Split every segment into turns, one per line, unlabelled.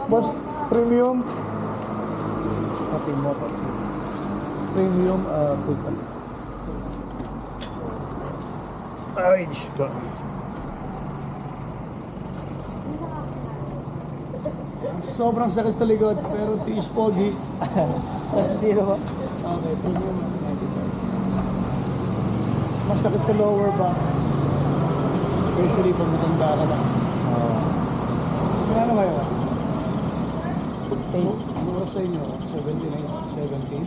Boss, premium. Happy motor. Premium food. Ay, shit. Sobrang sakit sa likod, pero tiis pogi.
Zero ba?
Okay, premium. Mas sakit sa lower back. Especially pag matanda ka na. Ano kayo? Ano oras sa inyo? 79, 70?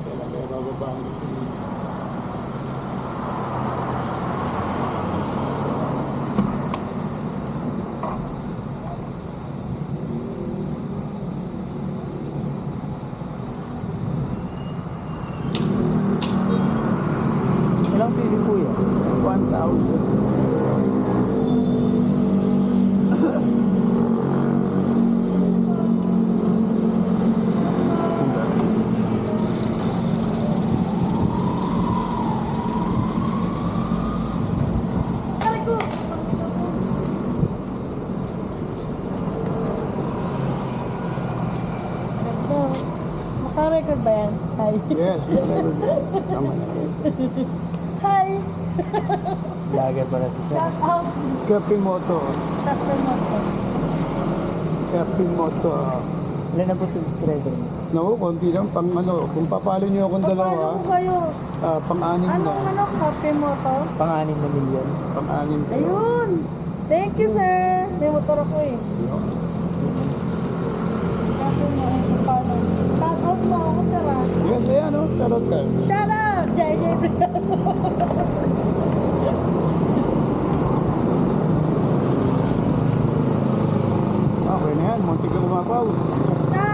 Kailan kayo bababa ang gusto niyo?
Ilang sisi po yan?
1,000.
Naka-record ba yan? Hi.
Yes, tama na.
Hi.
Vlogger pala si Sir.
Shout out.
Kapimoto.
Sacramento.
Kapimoto.
Ilan na po subscriber niyo?
No, konti lang pang ano, kung papalo niyo akong
Paano
dalawa,
ko kayo?
pang-anim na.
Anong kape mo to?
Pang-6 na milyon.
Pang-anim na.
Ayun. Thank you, sir. May motor ako eh. Kape mo ay paano? Shout out mo ako, sir ah.
Yes, ayan o, shoutout ka.
Shout out! JJ Brigado.
Okay na yan, muntik ka kumapaw.
Na.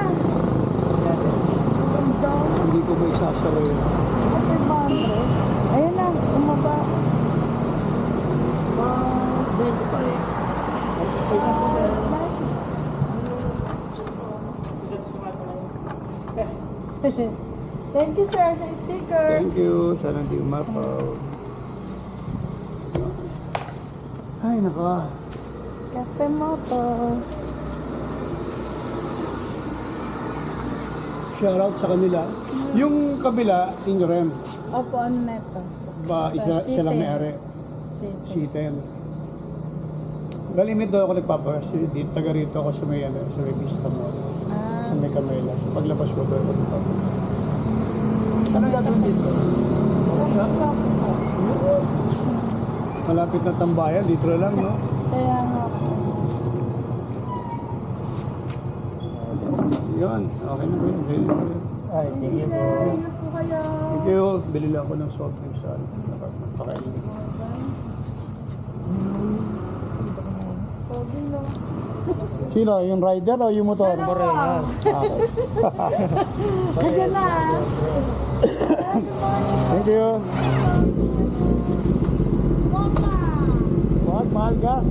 Ang down.
Hindi ko ba isasalo yun.
Okay, 100. Ayun na, umaba.
20 pa rin.
Thank you, sir, sa sticker.
Thank you, sana hindi umapaw. Ay, naka.
Cafe Moto.
Shoutout sa kanila. Yung kabila, Ingrem.
Opo, ano na ito?
Ba,
Sa
isa lang
City.
may-ari.
City.
C10. Galimit daw ako nagpapakas. Dito, taga rito ako sa may, sa may pista mo.
Ah,
Sa may Camela. So paglabas ko doon ako nagpapakas.
Ano gagawin dito?
Malapit na tambayan, dito na lang, no?
kaya nga po.
Yun, okay na ba yun? Bili na yun.
Ay, thank you po.
Sir, ingat po kayo.
Thank you. Bili lang ako ng soft drinks sa ano. Napakain.
Pogi lang.
Sino? Yung rider o yung motor?
Parehas.
Kaya na.
Thank you. What? Mahal gas?